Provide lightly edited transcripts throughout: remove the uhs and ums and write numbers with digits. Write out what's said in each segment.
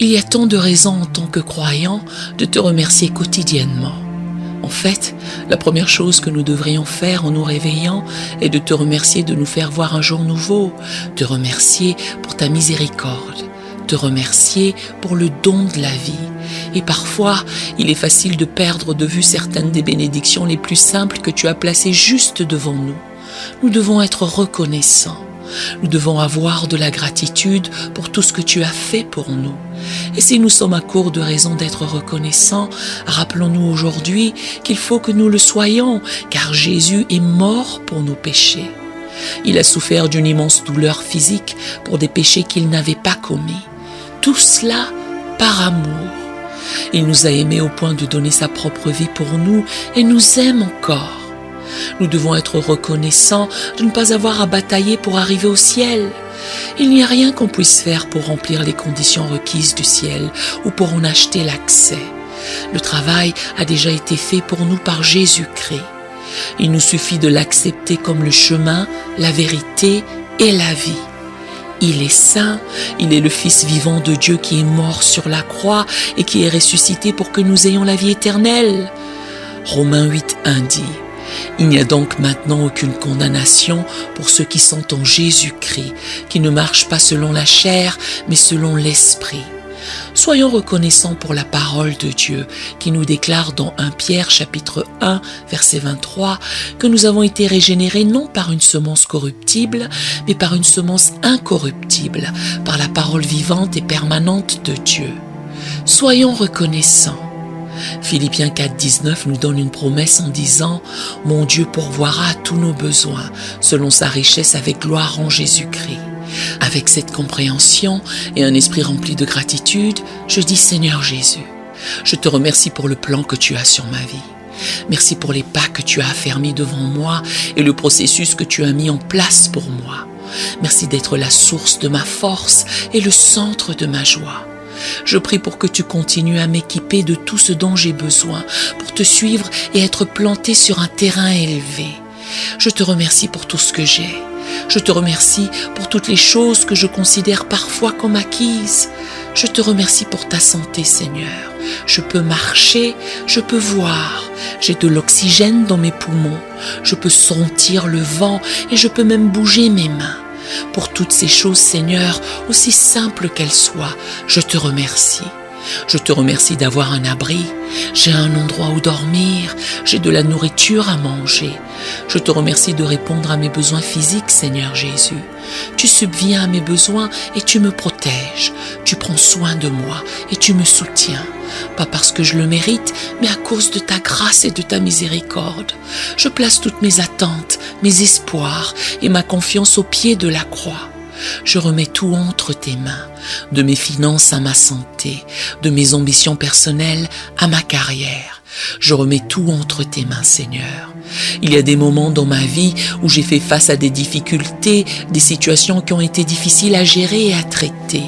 Il y a tant de raisons en tant que croyant de te remercier quotidiennement. En fait, la première chose que nous devrions faire en nous réveillant est de te remercier de nous faire voir un jour nouveau, te remercier pour ta miséricorde, te remercier pour le don de la vie. Et parfois, il est facile de perdre de vue certaines des bénédictions les plus simples que tu as placées juste devant nous. Nous devons être reconnaissants. Nous devons avoir de la gratitude pour tout ce que tu as fait pour nous. Et si nous sommes à court de raisons d'être reconnaissants, rappelons-nous aujourd'hui qu'il faut que nous le soyons, car Jésus est mort pour nos péchés. Il a souffert d'une immense douleur physique pour des péchés qu'il n'avait pas commis. Tout cela par amour. Il nous a aimés au point de donner sa propre vie pour nous et nous aime encore. Nous devons être reconnaissants de ne pas avoir à batailler pour arriver au ciel. Il n'y a rien qu'on puisse faire pour remplir les conditions requises du ciel ou pour en acheter l'accès. Le travail a déjà été fait pour nous par Jésus-Christ. Il nous suffit de l'accepter comme le chemin, la vérité et la vie. Il est saint, il est le Fils vivant de Dieu qui est mort sur la croix et qui est ressuscité pour que nous ayons la vie éternelle. Romains 8:1 dit: il n'y a donc maintenant aucune condamnation pour ceux qui sont en Jésus-Christ, qui ne marchent pas selon la chair, mais selon l'Esprit. Soyons reconnaissants pour la parole de Dieu, qui nous déclare dans 1 Pierre chapitre 1, verset 23, que nous avons été régénérés non par une semence corruptible, mais par une semence incorruptible, par la parole vivante et permanente de Dieu. Soyons reconnaissants. Philippiens 4:19 nous donne une promesse en disant « Mon Dieu pourvoira à tous nos besoins, selon sa richesse avec gloire en Jésus-Christ ». Avec cette compréhension et un esprit rempli de gratitude, je dis « Seigneur Jésus, je te remercie pour le plan que tu as sur ma vie. Merci pour les pas que tu as affermis devant moi et le processus que tu as mis en place pour moi. Merci d'être la source de ma force et le centre de ma joie. Je prie pour que tu continues à m'équiper de tout ce dont j'ai besoin pour te suivre et être planté sur un terrain élevé. Je te remercie pour tout ce que j'ai. Je te remercie pour toutes les choses que je considère parfois comme acquises. Je te remercie pour ta santé, Seigneur. Je peux marcher, je peux voir. J'ai de l'oxygène dans mes poumons. Je peux sentir le vent et je peux même bouger mes mains. Pour toutes ces choses, Seigneur, aussi simples qu'elles soient, je te remercie. Je te remercie d'avoir un abri, j'ai un endroit où dormir, j'ai de la nourriture à manger. Je te remercie de répondre à mes besoins physiques, Seigneur Jésus. Tu subviens à mes besoins et tu me protèges. Tu prends soin de moi et tu me soutiens. Pas parce que je le mérite, mais à cause de ta grâce et de ta miséricorde. Je place toutes mes attentes, mes espoirs et ma confiance au pied de la croix. Je remets tout entre tes mains, de mes finances à ma santé, de mes ambitions personnelles à ma carrière. Je remets tout entre tes mains, Seigneur. Il y a des moments dans ma vie où j'ai fait face à des difficultés, des situations qui ont été difficiles à gérer et à traiter.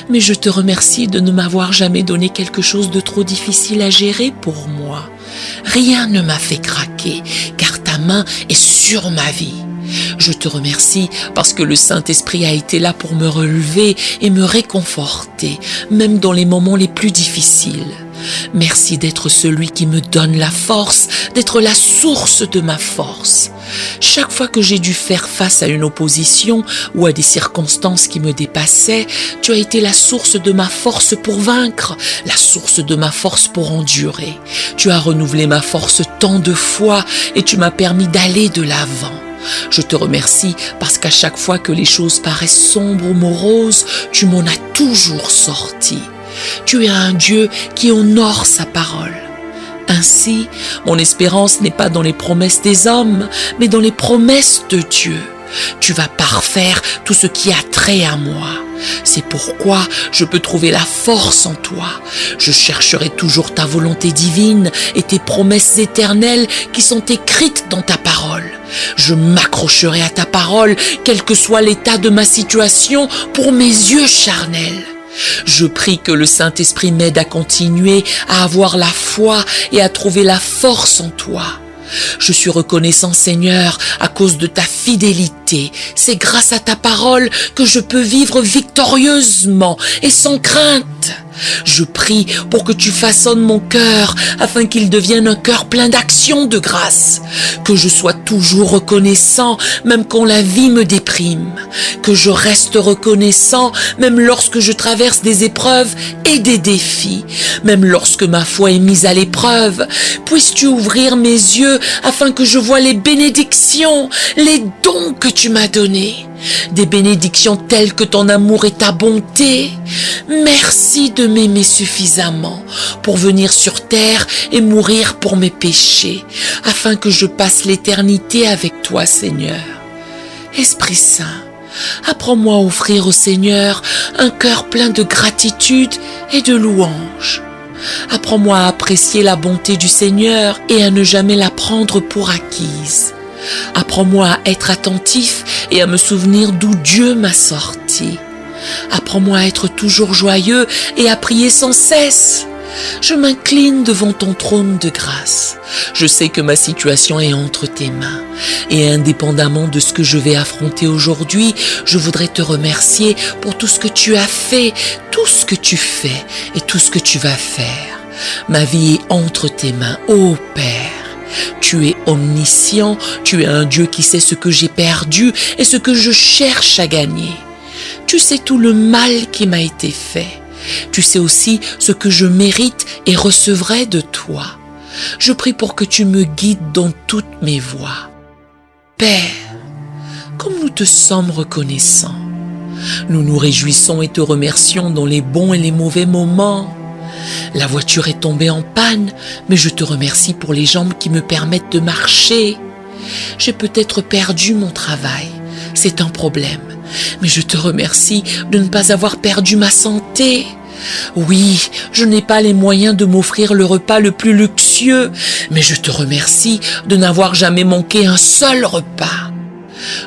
Mais je te remercie de ne m'avoir jamais donné quelque chose de trop difficile à gérer pour moi. Rien ne m'a fait craquer, car ta main est sur ma vie. Je te remercie parce que le Saint-Esprit a été là pour me relever et me réconforter, même dans les moments les plus difficiles. Merci d'être celui qui me donne la force, d'être la source de ma force. Chaque fois que j'ai dû faire face à une opposition ou à des circonstances qui me dépassaient, tu as été la source de ma force pour vaincre, la source de ma force pour endurer. Tu as renouvelé ma force tant de fois et tu m'as permis d'aller de l'avant. Je te remercie parce qu'à chaque fois que les choses paraissent sombres ou moroses, tu m'en as toujours sorti. Tu es un Dieu qui honore sa parole. Ainsi, mon espérance n'est pas dans les promesses des hommes, mais dans les promesses de Dieu. Tu vas parfaire tout ce qui a trait à moi. C'est pourquoi je peux trouver la force en toi. Je chercherai toujours ta volonté divine et tes promesses éternelles qui sont écrites dans ta parole. Je m'accrocherai à ta parole, quel que soit l'état de ma situation, pour mes yeux charnels. Je prie que le Saint-Esprit m'aide à continuer à avoir la foi et à trouver la force en toi. Je suis reconnaissant, Seigneur, à cause de ta fidélité. C'est grâce à ta parole que je peux vivre victorieusement et sans crainte. Je prie pour que tu façonnes mon cœur afin qu'il devienne un cœur plein d'action de grâce. Que je sois toujours reconnaissant même quand la vie me déprime. Que je reste reconnaissant même lorsque je traverse des épreuves et des défis. Même lorsque ma foi est mise à l'épreuve. Puisses-tu ouvrir mes yeux afin que je voie les bénédictions, les dons que tu m'as donnés. Des bénédictions telles que ton amour et ta bonté. Merci de m'aimer suffisamment pour venir sur terre et mourir pour mes péchés, afin que je passe l'éternité avec toi, Seigneur. Esprit Saint, apprends-moi à offrir au Seigneur un cœur plein de gratitude et de louange. Apprends-moi à apprécier la bonté du Seigneur et à ne jamais la prendre pour acquise. Apprends-moi à être attentif et à me souvenir d'où Dieu m'a sorti. Apprends-moi à être toujours joyeux et à prier sans cesse. Je m'incline devant ton trône de grâce. Je sais que ma situation est entre tes mains. Et indépendamment de ce que je vais affronter aujourd'hui, je voudrais te remercier pour tout ce que tu as fait, tout ce que tu fais et tout ce que tu vas faire. Ma vie est entre tes mains, ô Père. Tu es omniscient, tu es un Dieu qui sait ce que j'ai perdu et ce que je cherche à gagner. Tu sais tout le mal qui m'a été fait. Tu sais aussi ce que je mérite et recevrai de toi. Je prie pour que tu me guides dans toutes mes voies. Père, comme nous te sommes reconnaissants, nous nous réjouissons et te remercions dans les bons et les mauvais moments. La voiture est tombée en panne, mais je te remercie pour les jambes qui me permettent de marcher. J'ai peut-être perdu mon travail, c'est un problème, mais je te remercie de ne pas avoir perdu ma santé. Oui, je n'ai pas les moyens de m'offrir le repas le plus luxueux, mais je te remercie de n'avoir jamais manqué un seul repas.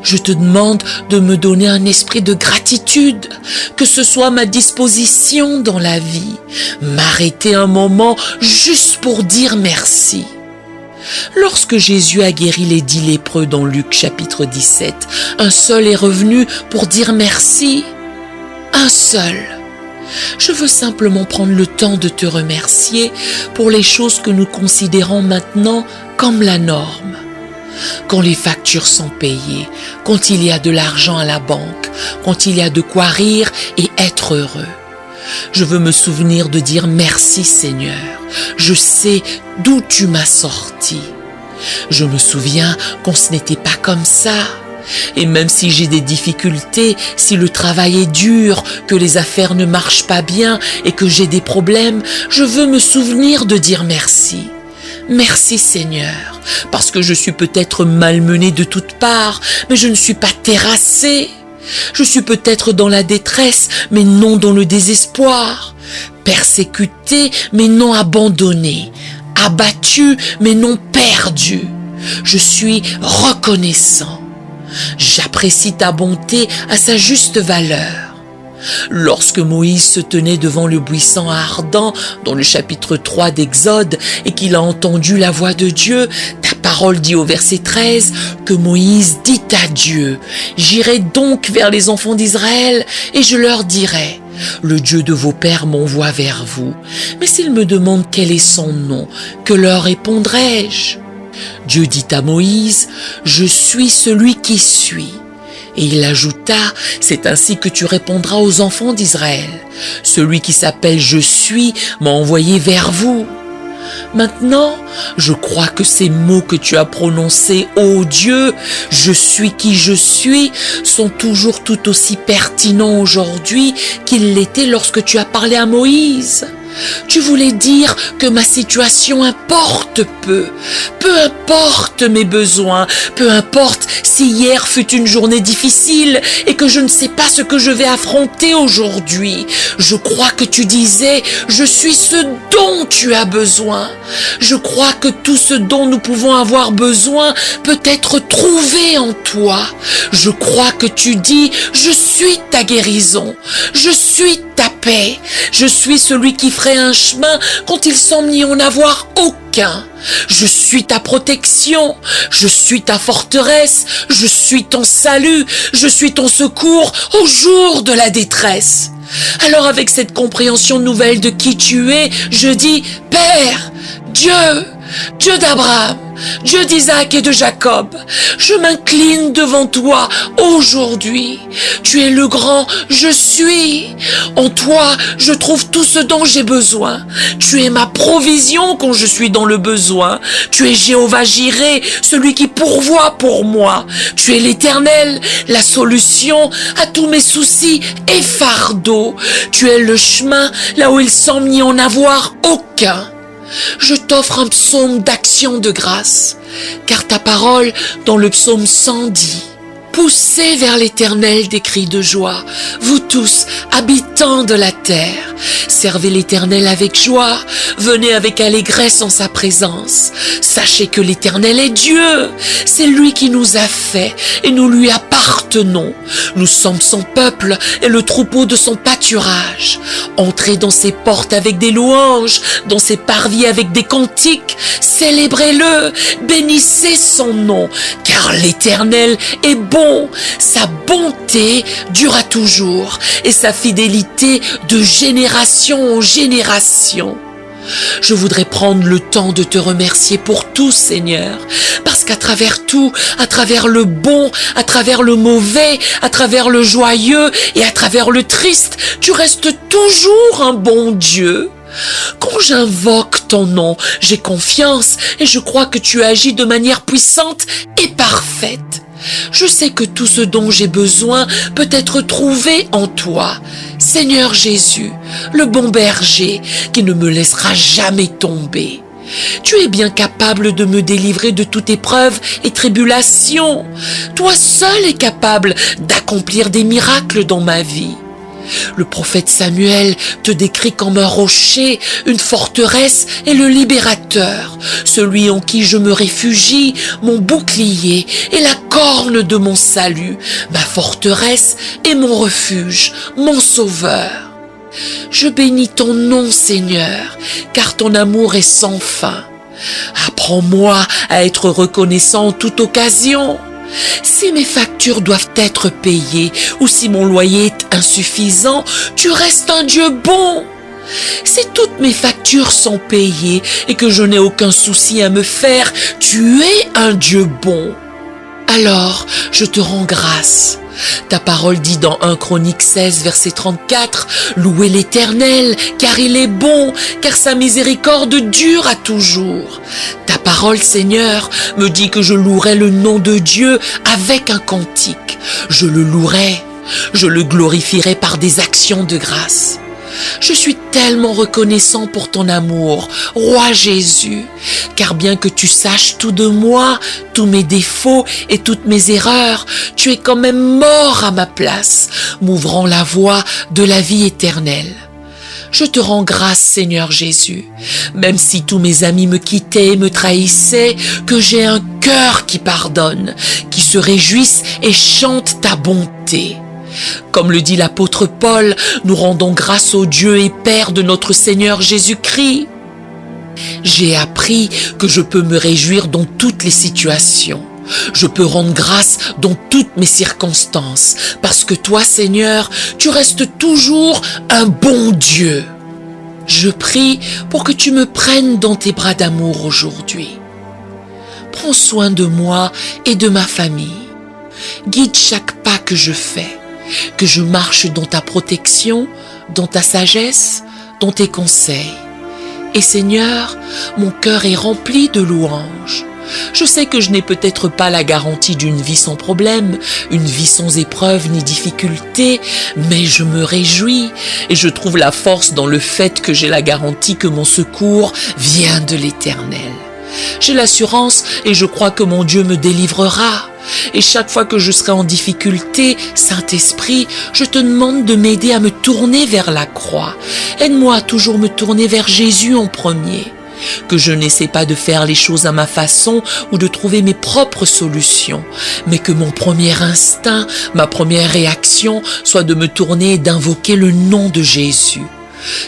Je te demande de me donner un esprit de gratitude, que ce soit ma disposition dans la vie, m'arrêter un moment juste pour dire merci. Lorsque Jésus a guéri les 10 lépreux dans Luc chapitre 17, un seul est revenu pour dire merci. Un seul. Je veux simplement prendre le temps de te remercier pour les choses que nous considérons maintenant comme la norme. Quand les factures sont payées, quand il y a de l'argent à la banque, quand il y a de quoi rire et être heureux. Je veux me souvenir de dire merci Seigneur. Je sais d'où tu m'as sorti. Je me souviens quand ce n'était pas comme ça. Et même si j'ai des difficultés, si le travail est dur, que les affaires ne marchent pas bien et que j'ai des problèmes, je veux me souvenir de dire merci. Merci Seigneur, parce que je suis peut-être malmenée de toutes parts, mais je ne suis pas terrassée. Je suis peut-être dans la détresse, mais non dans le désespoir. Persécutée, mais non abandonnée. Abattue, mais non perdue. Je suis reconnaissant. J'apprécie ta bonté à sa juste valeur. Lorsque Moïse se tenait devant le buisson ardent dans le chapitre 3 d'Exode et qu'il a entendu la voix de Dieu, ta parole dit au verset 13 que Moïse dit à Dieu: « J'irai donc vers les enfants d'Israël et je leur dirai, le Dieu de vos pères m'envoie vers vous. Mais s'ils me demandent quel est son nom, que leur répondrai-je » Dieu dit à Moïse: « Je suis celui qui suis. » Et il ajouta: « C'est ainsi que tu répondras aux enfants d'Israël. Celui qui s'appelle Je suis m'a envoyé vers vous. » Maintenant, je crois que ces mots que tu as prononcés, ô Dieu, je suis qui je suis, sont toujours tout aussi pertinents aujourd'hui qu'ils l'étaient lorsque tu as parlé à Moïse. Tu voulais dire que ma situation importe peu. Peu importe mes besoins, peu importe si hier fut une journée difficile et que je ne sais pas ce que je vais affronter aujourd'hui. Je crois que tu disais, je suis ce dont tu as besoin. Je crois que tout ce dont nous pouvons avoir besoin peut être trouvé en toi. Je crois que tu dis, je suis ta guérison, je suis ta paix. Je suis celui qui ferait un chemin quand il semble n'y en avoir aucun. Je suis ta protection, je suis ta forteresse, je suis ton salut, je suis ton secours au jour de la détresse. Alors avec cette compréhension nouvelle de qui tu es, je dis, Père, Dieu d'Abraham, Dieu d'Isaac et de Jacob, je m'incline devant toi aujourd'hui. Tu es le grand je suis. En toi, je trouve tout ce dont j'ai besoin. Tu es ma provision quand je suis dans le besoin. Tu es Jéhovah Jireh, celui qui pourvoit pour moi. Tu es l'Éternel, la solution à tous mes soucis et fardeaux. Tu es le chemin là où il semble n'y en avoir aucun. Je t'offre un psaume d'action de grâce, car ta parole dans le psaume 100 dit: poussez vers l'Éternel des cris de joie, vous tous, habitants de la terre. Servez l'Éternel avec joie, venez avec allégresse en sa présence. Sachez que l'Éternel est Dieu, c'est lui qui nous a fait et nous lui appartenons. Nous sommes son peuple et le troupeau de son pâturage. Entrez dans ses portes avec des louanges, dans ses parvis avec des cantiques. Célébrez-le, bénissez son nom, car l'Éternel est bon. Sa bonté durera toujours et sa fidélité de génération en génération. Je voudrais prendre le temps de te remercier pour tout, Seigneur, parce qu'à travers tout, à travers le bon, à travers le mauvais, à travers le joyeux et à travers le triste, tu restes toujours un bon Dieu. Quand j'invoque ton nom, j'ai confiance et je crois que tu agis de manière puissante et parfaite. Je sais que tout ce dont j'ai besoin peut être trouvé en toi, Seigneur Jésus, le bon berger qui ne me laissera jamais tomber. Tu es bien capable de me délivrer de toute épreuve et tribulation. Toi seul es capable d'accomplir des miracles dans ma vie. Le prophète Samuel te décrit comme un rocher, une forteresse et le libérateur, celui en qui je me réfugie, mon bouclier et la corne de mon salut, ma forteresse et mon refuge, mon sauveur. Je bénis ton nom, Seigneur, car ton amour est sans fin. Apprends-moi à être reconnaissant en toute occasion. Si mes factures doivent être payées ou si mon loyer est insuffisant, tu restes un Dieu bon. Si toutes mes factures sont payées et que je n'ai aucun souci à me faire, tu es un Dieu bon. Alors, je te rends grâce. Ta parole dit dans 1 Chronique 16, verset 34, « Louez l'Éternel, car il est bon, car sa miséricorde dure à toujours. » Ta parole, Seigneur, me dit que je louerai le nom de Dieu avec un cantique. Je le louerai, je le glorifierai par des actions de grâce. Je suis tellement reconnaissant pour ton amour, Roi Jésus, car bien que tu saches tout de moi, tous mes défauts et toutes mes erreurs, tu es quand même mort à ma place, m'ouvrant la voie de la vie éternelle. Je te rends grâce, Seigneur Jésus, même si tous mes amis me quittaient et me trahissaient, que j'ai un cœur qui pardonne, qui se réjouisse et chante ta bonté. Comme le dit l'apôtre Paul, nous rendons grâce au Dieu et Père de notre Seigneur Jésus-Christ. J'ai appris que je peux me réjouir dans toutes les situations. Je peux rendre grâce dans toutes mes circonstances, parce que toi, Seigneur, tu restes toujours un bon Dieu. Je prie pour que tu me prennes dans tes bras d'amour aujourd'hui. Prends soin de moi et de ma famille. Guide chaque pas que je fais. Que je marche dans ta protection, dans ta sagesse, dans tes conseils. Et Seigneur, mon cœur est rempli de louanges. Je sais que je n'ai peut-être pas la garantie d'une vie sans problème, une vie sans épreuve ni difficulté, mais je me réjouis et je trouve la force dans le fait que j'ai la garantie que mon secours vient de l'Éternel. J'ai l'assurance et je crois que mon Dieu me délivrera. Et chaque fois que je serai en difficulté, Saint-Esprit, je te demande de m'aider à me tourner vers la croix. Aide-moi à toujours me tourner vers Jésus en premier. que je n'essaie pas de faire les choses à ma façon ou de trouver mes propres solutions, mais que mon premier instinct, ma première réaction soit de me tourner et d'invoquer le nom de Jésus.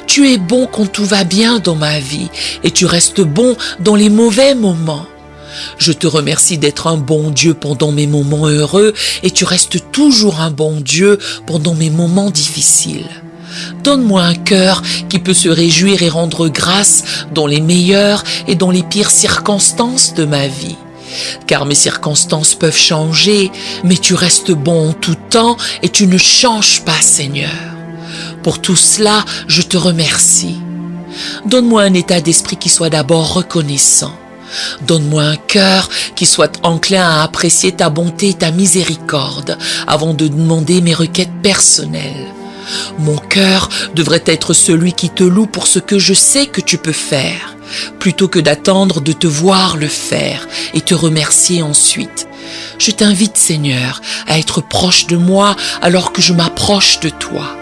Tu es bon quand tout va bien dans ma vie et tu restes bon dans les mauvais moments. Je te remercie d'être un bon Dieu pendant mes moments heureux et tu restes toujours un bon Dieu pendant mes moments difficiles. Donne-moi un cœur qui peut se réjouir et rendre grâce dans les meilleures et dans les pires circonstances de ma vie. Car mes circonstances peuvent changer, mais tu restes bon en tout temps et tu ne changes pas, Seigneur. Pour tout cela, je te remercie. Donne-moi un état d'esprit qui soit d'abord reconnaissant. Donne-moi un cœur qui soit enclin à apprécier ta bonté et ta miséricorde avant de demander mes requêtes personnelles. Mon cœur devrait être celui qui te loue pour ce que je sais que tu peux faire, plutôt que d'attendre de te voir le faire et te remercier ensuite. Je t'invite, Seigneur, à être proche de moi alors que je m'approche de toi.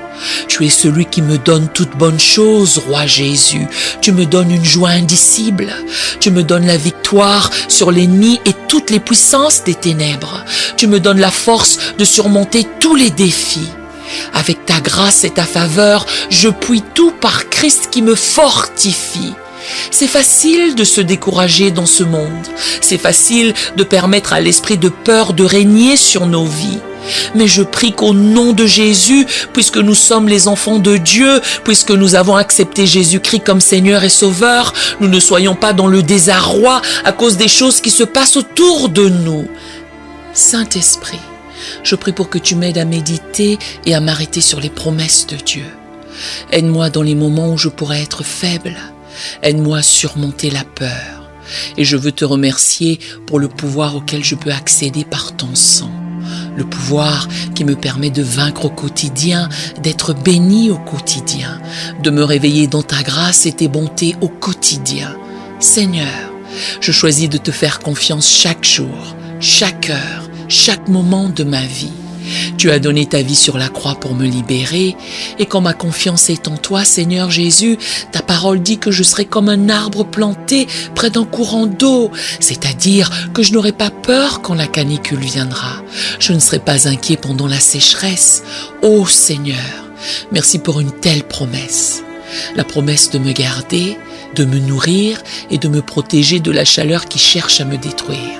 Tu es celui qui me donne toutes bonnes choses, Roi Jésus. Tu me donnes une joie indicible. Tu me donnes la victoire sur l'ennemi et toutes les puissances des ténèbres. Tu me donnes la force de surmonter tous les défis. Avec ta grâce et ta faveur, je puis tout par Christ qui me fortifie. C'est facile de se décourager dans ce monde. C'est facile de permettre à l'esprit de peur de régner sur nos vies. Mais je prie qu'au nom de Jésus, puisque nous sommes les enfants de Dieu, puisque nous avons accepté Jésus-Christ comme Seigneur et Sauveur, nous ne soyons pas dans le désarroi à cause des choses qui se passent autour de nous. Saint-Esprit, je prie pour que tu m'aides à méditer et à m'arrêter sur les promesses de Dieu. Aide-moi dans les moments où je pourrais être faible. Aide-moi à surmonter la peur. Et je veux te remercier pour le pouvoir auquel je peux accéder par ton sang. Le pouvoir qui me permet de vaincre au quotidien, d'être béni au quotidien, de me réveiller dans ta grâce et tes bontés au quotidien. Seigneur, je choisis de te faire confiance chaque jour, chaque heure, chaque moment de ma vie. Tu as donné ta vie sur la croix pour me libérer, et quand ma confiance est en toi, Seigneur Jésus, ta parole dit que je serai comme un arbre planté près d'un courant d'eau, c'est-à-dire que je n'aurai pas peur quand la canicule viendra. Je ne serai pas inquiet pendant la sécheresse. Ô Seigneur, merci pour une telle promesse. La promesse de me garder, de me nourrir et de me protéger de la chaleur qui cherche à me détruire.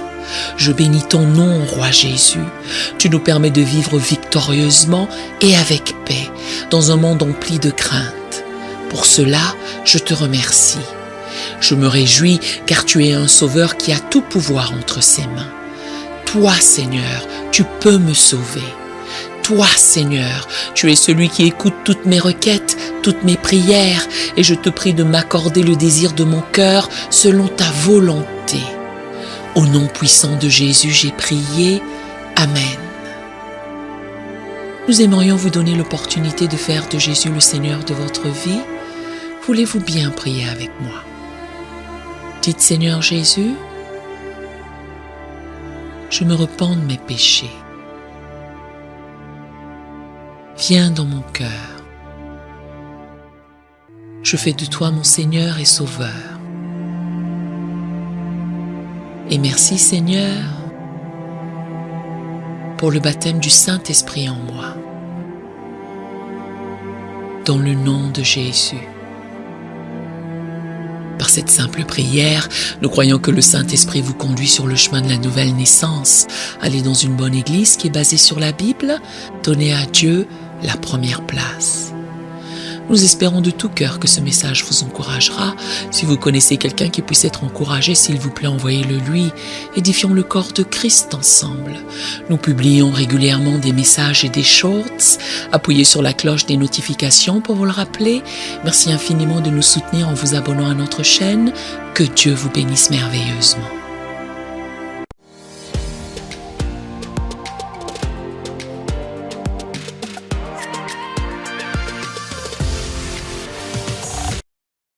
Je bénis ton nom, Roi Jésus. Tu nous permets de vivre victorieusement et avec paix dans un monde empli de crainte. Pour cela, je te remercie. Je me réjouis car tu es un sauveur qui a tout pouvoir entre ses mains. Toi, Seigneur, tu peux me sauver. Toi, Seigneur, tu es celui qui écoute toutes mes requêtes, toutes mes prières, et je te prie de m'accorder le désir de mon cœur selon ta volonté. Au nom puissant de Jésus, j'ai prié. Amen. Nous aimerions vous donner l'opportunité de faire de Jésus le Seigneur de votre vie. Voulez-vous bien prier avec moi? Dites, Seigneur Jésus, je me repens de mes péchés. Viens dans mon cœur. Je fais de toi mon Seigneur et Sauveur. Et merci Seigneur pour le baptême du Saint-Esprit en moi. Dans le nom de Jésus. Par cette simple prière, nous croyons que le Saint-Esprit vous conduit sur le chemin de la nouvelle naissance. Allez dans une bonne église qui est basée sur la Bible. Donnez à Dieu la première place. Nous espérons de tout cœur que ce message vous encouragera. Si vous connaissez quelqu'un qui puisse être encouragé, s'il vous plaît, envoyez-le lui. Édifions le corps de Christ ensemble. Nous publions régulièrement des messages et des shorts. Appuyez sur la cloche des notifications pour vous le rappeler. Merci infiniment de nous soutenir en vous abonnant à notre chaîne. Que Dieu vous bénisse merveilleusement.